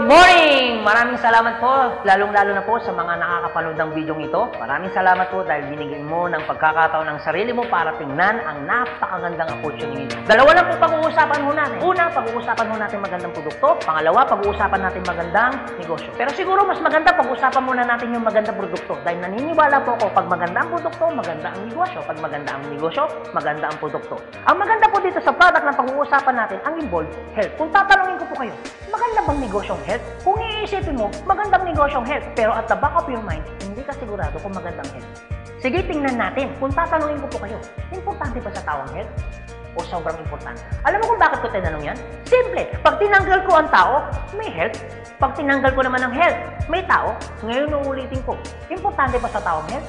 Good morning! Maraming salamat po, lalong-lalo na po sa mga nakakapanood ng video ito. Maraming salamat po dahil binigyan mo ng pagkakataon ng sarili mo para tingnan ang napakagandang opportunity. Dalawa lang po pag-uusapan mo natin. Una, pag-uusapan mo natin magandang produkto. Pangalawa, pag-uusapan natin magandang negosyo. Pero siguro mas maganda pag-uusapan muna natin yung magandang produkto. Dahil naniniwala po ako, pag maganda ang produkto, maganda ang negosyo. Pag maganda ang negosyo, maganda ang produkto. Ang maganda po dito sa product na pag-uusapan natin, ang involved health. Kung tatanungin ko po kayo, maganda bang negosyong health? Kung iisipin mo, magandang negosyong health. Pero at the back of your mind, hindi ka sigurado kung magandang health. Sige, tingnan natin. Kung tatanungin ko po kayo, importante ba sa tao ang health? O sobrang importante? Alam mo kung bakit ko tinanong yan? Simple. Pag tinanggal ko ang tao, may health. Pag tinanggal ko naman ang health, may tao. Ngayon uulitin ko, importante ba sa tao ang health?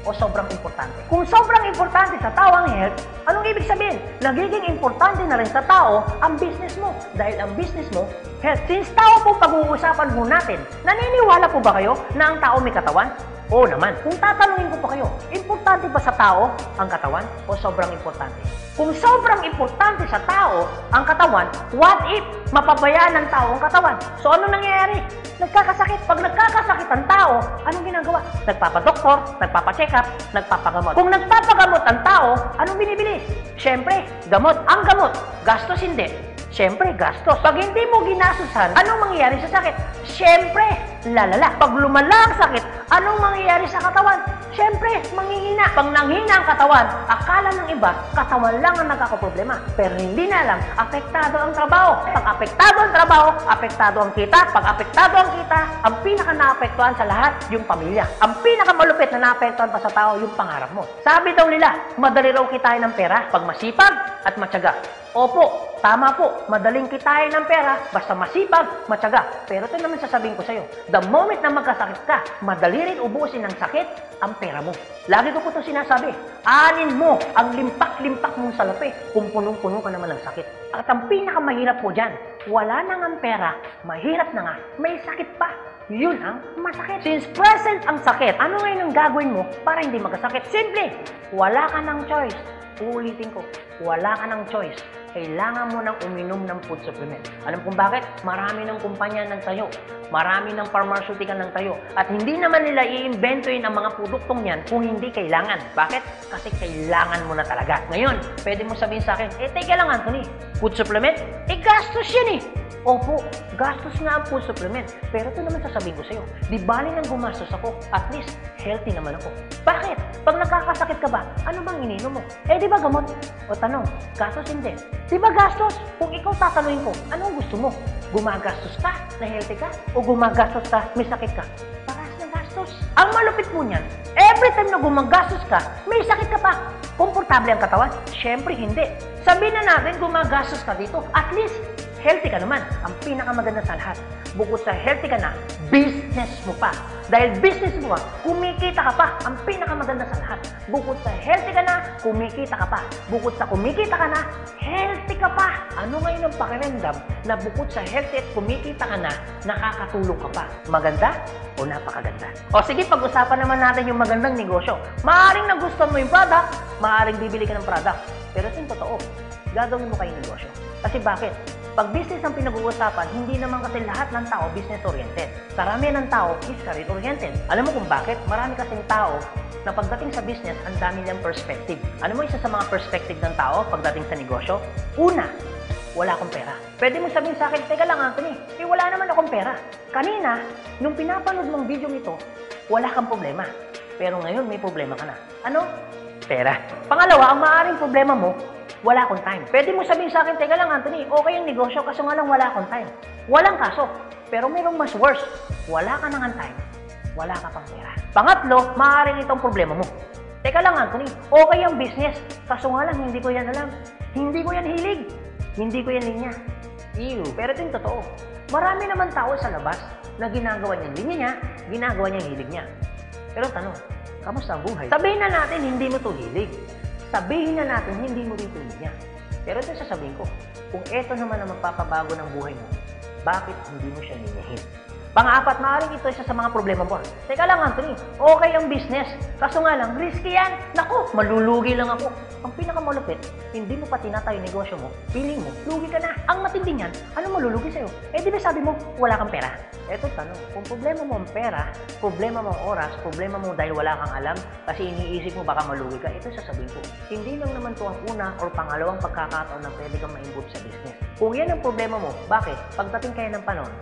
O sobrang importante? Kung sobrang importante sa tao ang health, anong ibig sabihin? Nagiging importante na rin sa tao ang business mo. Dahil ang business mo, health. Since tao po pag-uusapan mo natin, naniniwala po ba kayo na ang tao may katawan? Oo naman. Kung tatanungin ko pa kayo, importante ba sa tao ang katawan o sobrang importante? Kung sobrang importante sa tao ang katawan, what if mapabayaan ng tao ang katawan? So ano nangyayari? Nagkakasakit. Pag nagkakasakit ang tao, anong ginagawa? Nagpapadoktor, nagpapacheck up, nagpapagamot. Kung nagpapagamot ang tao, anong binibili? Siyempre, gamot. Ang gamot, gastos hindi. Siyempre, gastos. Pag hindi mo ginasusan, anong mangyayari sa sakit? Siyempre, lalala. Pag lumala ang sakit, anong mangyayari sa katawan? Siyempre, manghihina. Pag nanghina ang katawan, akala ng iba, katawan lang ang nagkakaproblema. Pero hindi na alam, apektado ang trabaho. Pag apektado ang trabaho, apektado ang kita. Pag apektado ang kita, ang pinaka-naapektuhan sa lahat, yung pamilya. Ang pinaka-malupit na naapektuhan pa sa tao, yung pangarap mo. Sabi daw nila, madali raw kitain ng pera pag masipag at matyaga. Opo, tama po, madaling kitain ng pera basta masipag, matyaga. Pero ito naman sasabihin ko sa'yo, the moment na magkasakit ka, madali rin ubusin ng sakit ang pera mo. Lagi ko po ito sinasabi, anin mo ang limpak-limpak mong salapi kung punong-puno ka naman ng sakit. At ang pinakamahirap po dyan, wala na nga pera, mahirap na nga, may sakit pa. Yun ang masakit. Since present ang sakit, ano ngayon ang gagawin mo para hindi magkasakit? Simple, wala ka ng choice. Uulitin ko, wala ka ng choice. Kailangan mo nang uminom ng food supplement. Alam kung bakit? Marami ng kumpanya ng tayo. Marami ng pharmaceutical ng tayo. At hindi naman nila i-inventoyin ang mga produktong yan kung hindi kailangan. Bakit? Kasi kailangan mo na talaga. Ngayon, pwede mo sabihin sa akin, teka lang Anthony, food supplement? Gastos yan eh. Opo, gastos nga ang food supplement. Pero ito naman sasabihin ko sa'yo, di bali nang gumastos ako, at least healthy naman ako. Bakit? Pag nakakasakit ka ba, ano bang ininom mo? Di ba gamot? O tanong, gastos hindi. Di ba gastos? Kung ikaw tatanungin ko, anong gusto mo? Gumagastos ka na healthy ka? O gumagastos ka, may sakit ka? Parehas ng gastos. Ang malupit mo niyan, every time na gumagastos ka, may sakit ka pa. Komportable ang katawan? Siyempre hindi. Sabihin na natin gumagastos ka dito, at least healthy ka naman. Ang pinakamaganda sa lahat, bukod sa healthy ka na, business mo pa. Dahil business mo, kumikita ka pa. Ang pinakamaganda sa lahat, bukod sa healthy ka na, kumikita ka pa. Bukod sa kumikita ka na, healthy ka pa. Ano ngayon ang pakiramdam na bukod sa healthy at kumikita ka na, nakakatulong ka pa? Maganda o napakaganda? O sige, pag-usapan naman natin yung magandang negosyo. Maaaring nagustuhan mo yung product, maaaring bibili ka ng product. Pero ito yung totoo, gagawin mo kayong negosyo. Kasi bakit? Pag business ang pinag-uusapan, hindi naman kasi lahat ng tao business-oriented. Karamihan ng tao is career-oriented. Alam mo kung bakit? Marami kasing tao na pagdating sa business, ang dami niyang perspective. Alam mo isa sa mga perspective ng tao pagdating sa negosyo? Una, wala akong pera. Pwede mo sabihin sa akin, teka lang Anthony, wala naman akong pera. Kanina, nung pinapanood mong video nito, wala kang problema. Pero ngayon, may problema ka na. Ano? Pera. Pangalawa, ang maaaring problema mo, wala akong time. Pwede mo sabihin sa akin, teka lang Anthony, okay yung negosyo, kaso nga lang wala akong time. Walang kaso. Pero mayroong mas worse. Wala ka nang time. Wala ka pang pera. Pangatlo, maaaring itong problema mo. Teka lang Anthony, okay yung business, kaso nga lang hindi ko yan alam. Hindi ko yan hilig. Hindi ko yan linya. Ew. Pero ito yung totoo. Marami naman tao sa labas na ginagawa niya linya niya, ginagawa niya hilig niya. Pero tanong, kamusta ang buhay? Sabihin na natin hindi mo to hilig. Sabihin na natin, hindi mo rin tuloy niya. Pero ito sasabihin ko, kung ito naman ang magpapabago ng buhay mo, bakit hindi mo siya ninyahin? Pang-apat, maaaring ito isa sa mga problema mo. Teka lang, Anthony, okay ang business. Kaso nga lang, risky yan. Naku, malulugi lang ako. Ang pinakamalupit, hindi mo pa tinatayo yung negosyo mo, feeling mo, lugi ka na. Ang matindi niyan, ano malulugi sa'yo? Eh di ba sabi mo, wala kang pera? Eto tanong, kung problema mo ang pera, problema mo ang oras, problema mo dahil wala kang alam, kasi iniisip mo baka malugi ka, ito sasabihin ko. Hindi lang naman to ang una or pangalawang pagkakataon na pwede kang ma-involve sa business. Kung yan ang problema mo, bakit? Pagdating kayo ng panahon,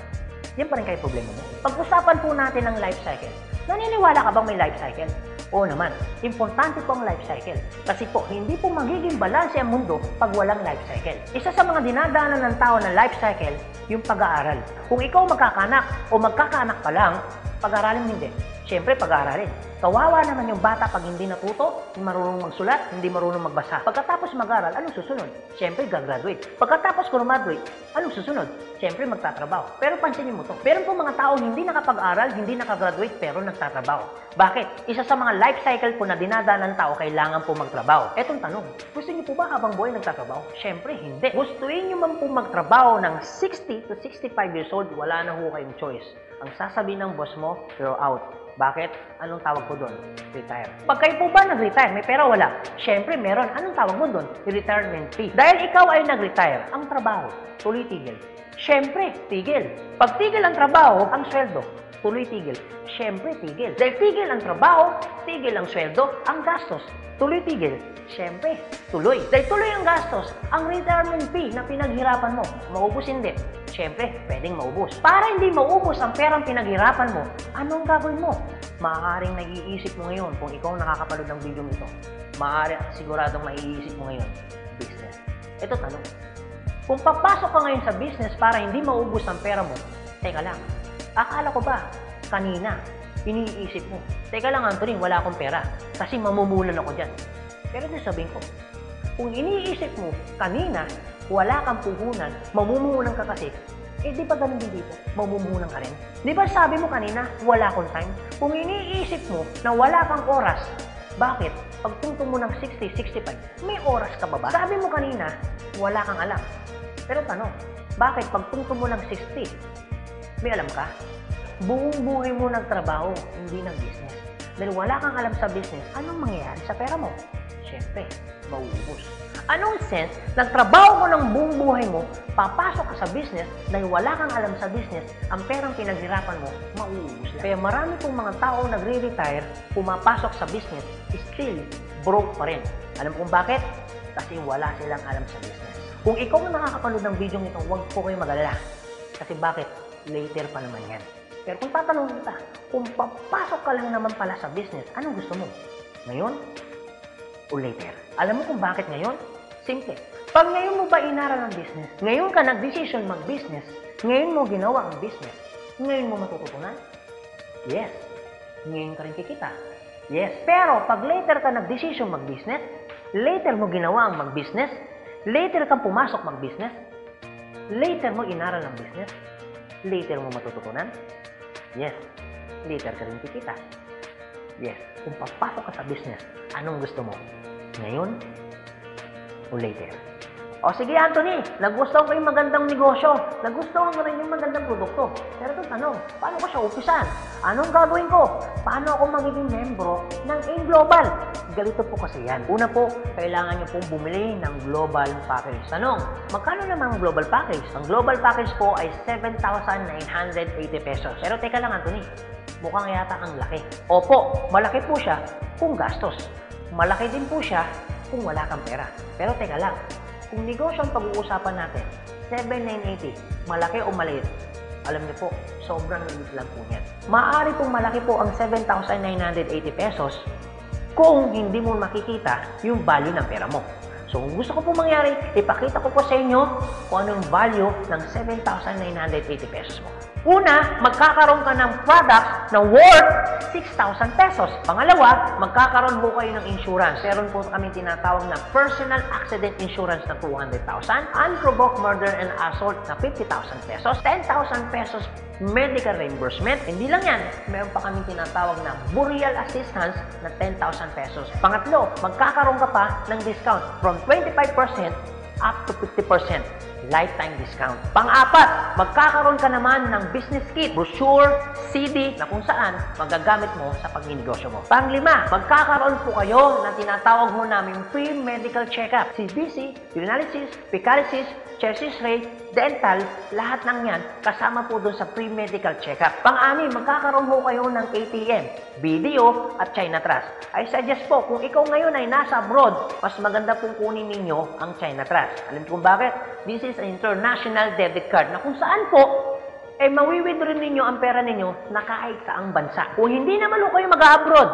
yan pa rin kayo problema mo. Pag-usapan po natin ang life cycle. Naniniwala ka bang may life cycle? Oo naman, importante po ang life cycle. Kasi po, hindi po magiging balanse ang mundo pag walang life cycle. Isa sa mga dinadaanan ng tao na life cycle, yung pag-aaral. Kung ikaw magkakaanak o magkakaanak pa lang, pag-aralin hindi. Siyempre, pag-aaralin. Kawawa naman yung bata pag hindi natuto, hindi marunong magsulat, hindi marunong magbasa. Pagkatapos mag-aral, anong susunod? Siyempre, gagraduate. Pagkatapos graduate, anong susunod? Siyempre, magtatrabaho. Pero pansinin mo to. Meron po mga tao hindi nakapag-aral, hindi nakagraduate, pero nagtatrabaho. Bakit? Isa sa mga life cycle po na dinadaan ng tao, kailangan po magtrabaho. Etong tanong, gusto niyo po ba habang buhay nagtatrabaho? Siyempre, hindi. Gustuin niyo man po magtrabaho ng 60 to 65 years old, wala na ho kayong choice. Ang sasabihin ng boss mo, you're out. Bakit? Anong tawag ko doon? Retire. Pag kayo po ba nag-retire, may pera wala? Siyempre, meron. Anong tawag mo doon? Retirement fee. Dahil ikaw ay nag-retire, ang trabaho, tuloy tigil. Siyempre, tigil. Pag tigil ang trabaho, ang sweldo, tuloy tigil. Siyempre, tigil. Dahil tigil ang trabaho, tigil ang sweldo, ang gastos, tuloy tigil. Siyempre, tuloy. Dahil tuloy ang gastos, ang retirement fee na pinaghirapan mo, maubos hindi. Siyempre, pwedeng maubos. Para hindi maubos ang perang pinaghirapan mo, anong gagawin mo? Maaaring naiisip mo ngayon kung ikaw nakakapanood ng video nito. Maaaring siguradong maiisip mo ngayon, business. Ito tanong. Kung papasok ka ngayon sa business para hindi maubos ang pera mo, teka lang, akala ko ba kanina, iniisip mo, teka lang Anthony, wala akong pera kasi mamumulan ako dyan. Pero sabihin ko, kung iniisip mo kanina, wala kang puhunan, mamumuhunan ka kasi, eh di ba ganun din dito? Mamumuhunan ka rin? Di ba sabi mo kanina, wala akong time? Kung iniisip mo na wala kang oras, bakit? Pagtungtong mo ng 60, 65, may oras ka ba ba? Sabi mo kanina, wala kang alam. Pero tanong, bakit pagtungtong mo ng 60, may alam ka? Buong buhay mo nagtrabaho, hindi ng business. Dahil wala kang alam sa business, anong mangyayari sa pera mo? Siyempre, mauubos. Anong sense, nagtrabaho mo ng buong buhay mo, papasok ka sa business, dahil wala kang alam sa business, ang perang pinaghirapan mo, mauubos lang. Kaya marami pong mga tao nagre-retire, pumapasok sa business, still broke pa rin. Alam kung bakit? Kasi wala silang alam sa business. Kung ikaw ang nakakapanood ng video nito, huwag po kayo mag-alala. Kasi bakit? Later pa naman yan. Pero kung tatanungin kita, kung papasok ka lang naman pala sa business, anong gusto mo? Ngayon o later? Alam mo kung bakit ngayon? Simple. Pag ngayon mo ba inaral ang business, ngayon ka nag-decision mag-business, ngayon mo ginawa ang business, ngayon mo matututunan? Yes. Ngayon ka rin kikita? Yes. Pero pag later ka nag-decision mag-business, later mo ginawa ang mag-business, later kang pumasok mag-business, later mo inaral ang business, later mo matututunan? Yes. Later ka rin kikita? Yes. Kung papasok ka sa business, anong gusto mo? Ngayon o later? O sige Anthony, nagustuhan ko yung magandang negosyo, nagustuhan ko rin yung magandang produkto. Pero ito tanong, paano ko siya umpisan? Anong gagawin ko? Paano ako magiging membro ng AIM Global? Galito po kasi yan. Una po, kailangan nyo pong bumili ng global package. Tanong, magkano naman ang global package? Ang global package po ay 7,980 pesos. Pero teka lang Anthony, mukhang yata ang laki. Opo, malaki po siya kung gastos. Malaki din po siya kung wala kang pera. Pero teka lang, kung negosyo ang pag-uusapan natin, 7,980, malaki o maliit? Alam niyo po, sobrang liit lang po yan. Maaari pong malaki po ang 7,980 pesos kung hindi mo makikita yung value ng pera mo. So, kung gusto ko po mangyari, ipakita ko po sa inyo kung anong value ng 7,980 pesos mo. Una, magkakaroon ka ng product na worth 6,000 pesos. Pangalawa, magkakaroon po kayo ng insurance. Meron po kami tinatawag na personal accident insurance na 200,000, unprovoked murder and assault na 50,000 pesos, 10,000 pesos medical reimbursement. Hindi lang yan, meron pa kami tinatawag na burial assistance na 10,000 pesos. Pangatlo, magkakaroon ka pa ng discount from 25% up to 50%. lifetime discount. Pang-apat, magkakaroon ka naman ng business kit, brochure, CD na kung saan magagamit mo sa pagninegosyo mo. Pang-lima, magkakaroon po kayo ng tinatawag mo namin free medical check-up. CBC, urinalysis, fecalysis, chest x-ray, dental, lahat ng yan kasama po doon sa free medical check-up. Pang-anim, magkakaroon po kayo ng ATM, video at China Trust. I suggest po, kung ikaw ngayon ay nasa abroad, mas maganda pong kunin ninyo ang China Trust. Alam kung bakit? This is an international debit card na kung saan po, mawi-withdraw ninyo ang pera ninyo na kahit saang bansa. Kung hindi naman po kayo mag-abroad,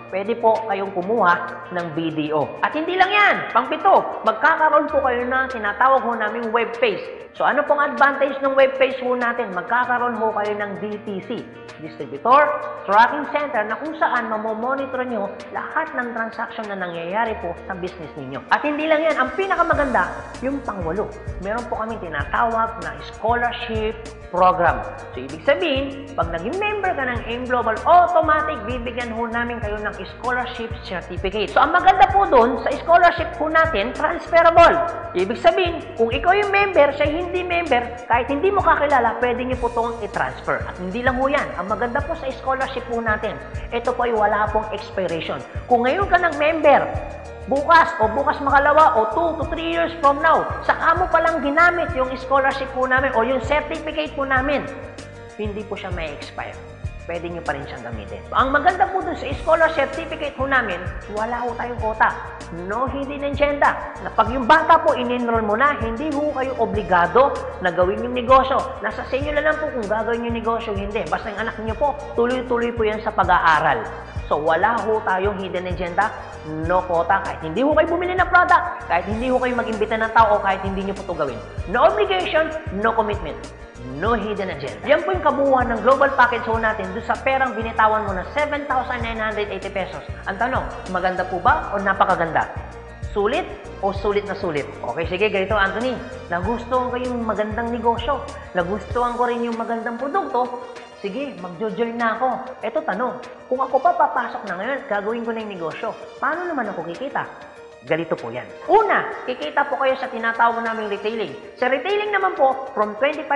pwede po kayong kumuha ng BDO. At hindi lang yan, pang-pito, magkakaroon po kayo ng tinatawag ho naming web page. So ano pong advantage ng web page ho natin? Magkakaroon ho kayo ng DTC, Distributor Tracking Center, na kung saan mamomonitor nyo lahat ng transaction na nangyayari po sa business ninyo. At hindi lang yan, ang pinakamaganda, yung pang-walo. Meron po kami tinatawag na scholarship program. So ibig sabihin, pag naging member ka ng AIM Global, automatic bibigyan ho namin kayo ng scholarship certificate. So ang maganda po doon, sa scholarship po natin, transferable. Ibig sabihin, kung ikaw yung member, siya hindi member, kahit hindi mo kakilala, pwede niyo po itong i-transfer. At hindi lang ho yan. Ang maganda po sa scholarship po natin, ito po ay wala pong expiration. Kung ngayon ka ng member, bukas o bukas makalawa o 2 to 3 years from now, saka mo palang ginamit yung scholarship po namin o yung certificate po namin, hindi po siya may expire. Pwede nyo pa rin siyang gamitin. Ang maganda po dun sa scholar certificate po namin, wala ho tayong quota. No hidden agenda. Na pag yung bata po in-enroll mo na, hindi ho kayo obligado na gawin yung negosyo. Nasa sa inyo na lang po kung gagawin yung negosyo, hindi. Basta yung anak niyo po, tuloy-tuloy po yan sa pag-aaral. So wala ho tayong hidden agenda, no quota. Kahit hindi ho kayo bumili ng product, kahit hindi ho kayo mag-imbita ng tao, kahit hindi nyo po ito gawin. No obligation, no commitment. No hidden agenda. Yan po yung kabuuan ng global package ho natin doon sa perang binitawan mo na 7,980 pesos. Ang tanong, maganda po ba o napakaganda? Sulit o sulit na sulit? Okay, sige, ganito Anthony. Nagustuhan ko yung magandang negosyo. Nagustuhan ko rin yung magandang produkto. Sige, mag-join na ako. Eto tanong, kung ako pa papasok na ngayon, gagawin ko na yung negosyo. Paano naman ako kikita? Ganito po yan. Una, kikita po kayo sa tinatawag naming retailing. Sa retailing naman po, from 25%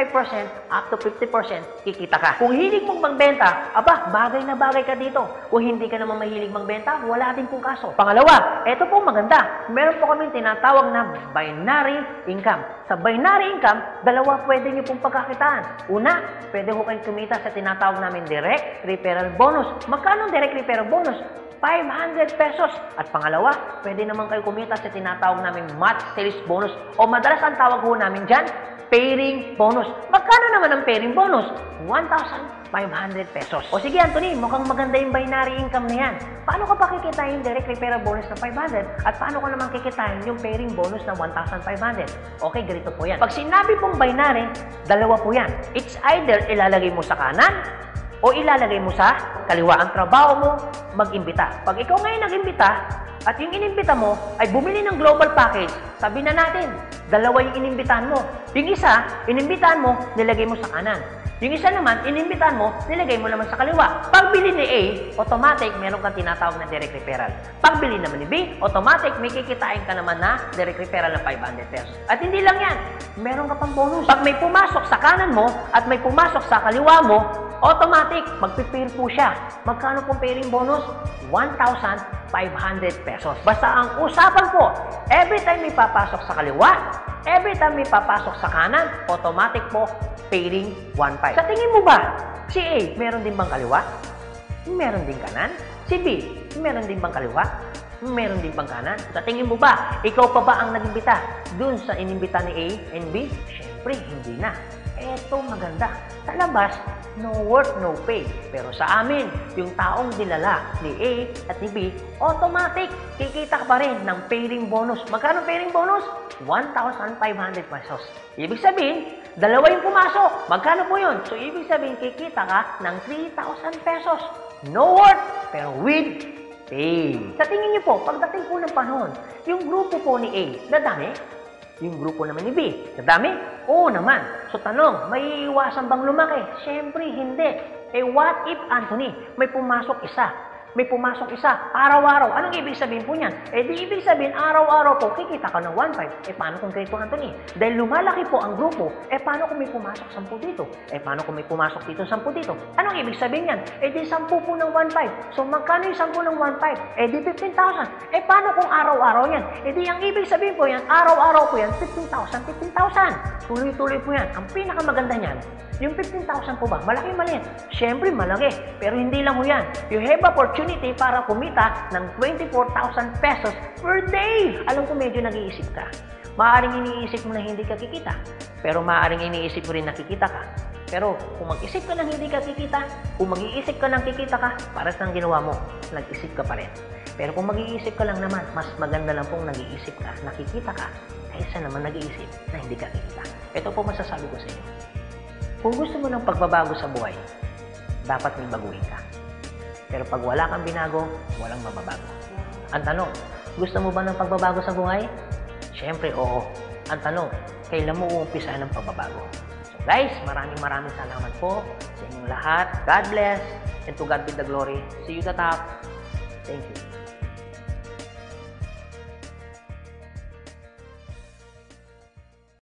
up to 50% kikita ka. Kung hilig mong magbenta, aba, bagay na bagay ka dito. Kung hindi ka naman mahilig magbenta, wala din pong kaso. Pangalawa, eto po maganda. Meron po kaming tinatawag na binary income. Sa binary income, dalawa pwede nyo pong pagkakitaan. Una, pwede ko kayong kumita sa tinatawag namin direct referral bonus. Magkano direct referral bonus? 500 pesos. At pangalawa, pwede naman kayo kumita sa tinatawag namin match sales bonus o madalas ang tawag ho namin dyan, pairing bonus. Magkano naman ang pairing bonus? 1,500 pesos. O sige Anthony, mukhang maganda yung binary income na yan. Paano ka pa kikitain yung direct referral bonus na 500 at paano ka naman kikitain yung pairing bonus na 1,500? Okay, ganito po yan. Pag sinabi pong binary, dalawa po yan. It's either ilalagay mo sa kanan o ilalagay mo sa kaliwa. Ang trabaho mo, mag-imbita. Pag ikaw ngayon nag-imbita, at yung inimbita mo ay bumili ng global package, sabi na natin, dalawa yung inimbitahan mo. Yung isa, inimbitahan mo, nilagay mo sa kanan. Yung isa naman, inimbitahan mo, nilagay mo naman sa kaliwa. Pagbili ni A, automatic, meron kang tinatawag na direct referral. Pagbili naman ni B, automatic, may kikitain ka naman na direct referral na 500 pesos. At hindi lang yan, meron ka pang bonus. Pag may pumasok sa kanan mo at may pumasok sa kaliwa mo, automatic, magpipair po siya. Magkano pong pairing bonus? 1,500 pesos. Basta ang usapan po, every time may papasok sa kaliwa, every time may papasok sa kanan, automatic po, pairing 1,500. Sa tingin mo ba, si A, meron din bang kaliwa? Meron din kanan? Si B, meron din bang kaliwa? Meron din bang kanan? Sa tingin mo ba, ikaw pa ba ang nag-imbita dun sa inimbita ni A and B? Siyempre, hindi na. Eto maganda. Sa labas, no work, no pay. Pero sa amin, yung taong dinala ni A at ni B, automatic, kikita ka pa rin ng pairing bonus. Magkano pairing bonus? 1,500 pesos. Ibig sabihin, dalawa yung pumasok. Magkano po yun? So, ibig sabihin, kikita ka ng 3,000 pesos. No work, pero with pay. Sa tingin niyo po, pagdating po ng panahon, yung grupo po ni A, dadami? Yung grupo naman ni B, dadami? Oo naman. So tanong, may iwasan bang lumaki? Siyempre, hindi. Eh what if, Anthony, may pumasok isa? may pumasok isa, araw-araw. Anong ibig sabihin po niyan? Eh di ibig sabihin, araw-araw po, kikita ka ng 1.5. Eh paano kung ganito, Anthony? Dahil lumalaki po ang grupo, eh paano kung may pumasok 10 dito? Eh paano kung may pumasok dito 10 dito? Anong ibig sabihin yan? Eh di 10 po ng 1.5. So magkano yung 10 ng 1.5? Eh di 15,000. Eh paano kung araw-araw yan? Eh di ang ibig sabihin po yan, araw-araw po yan, 15,000, 15,000. Tuloy-tuloy po yan. Ang pinakamaganda niyan, yung 15,000 po ba? Malaki maliit? Siyempre malaki. Pero hindi lang po yan. You have opportunity para kumita ng 24,000 pesos per day. Alam ko medyo nag-iisip ka. Maaaring iniisip mo na hindi ka kikita. Pero maaaring iniisip mo rin na kikita ka. Pero kung mag-isip ka ng hindi ka kikita, kung mag-iisip ka ng kikita ka, para sa ginawa mo, nag-isip ka pa rin. Pero kung mag-iisip ka lang naman, mas maganda lang pong nag-iisip ka, nakikita ka, kaysa naman nag-iisip na hindi ka kikita. Ito po masasabi ko sa inyo. Kung gusto mo ng pagbabago sa buhay, dapat may baguhin ka. Pero pag wala kang binago, walang mababago. Ang tanong, gusto mo ba ng pagbabago sa buhay? Siyempre, oo. Ang tanong, kailan mo uumpisahan ng pagbabago? So guys, maraming salamat po sa inyong lahat. God bless, and to God be the glory. See you at the top. Thank you.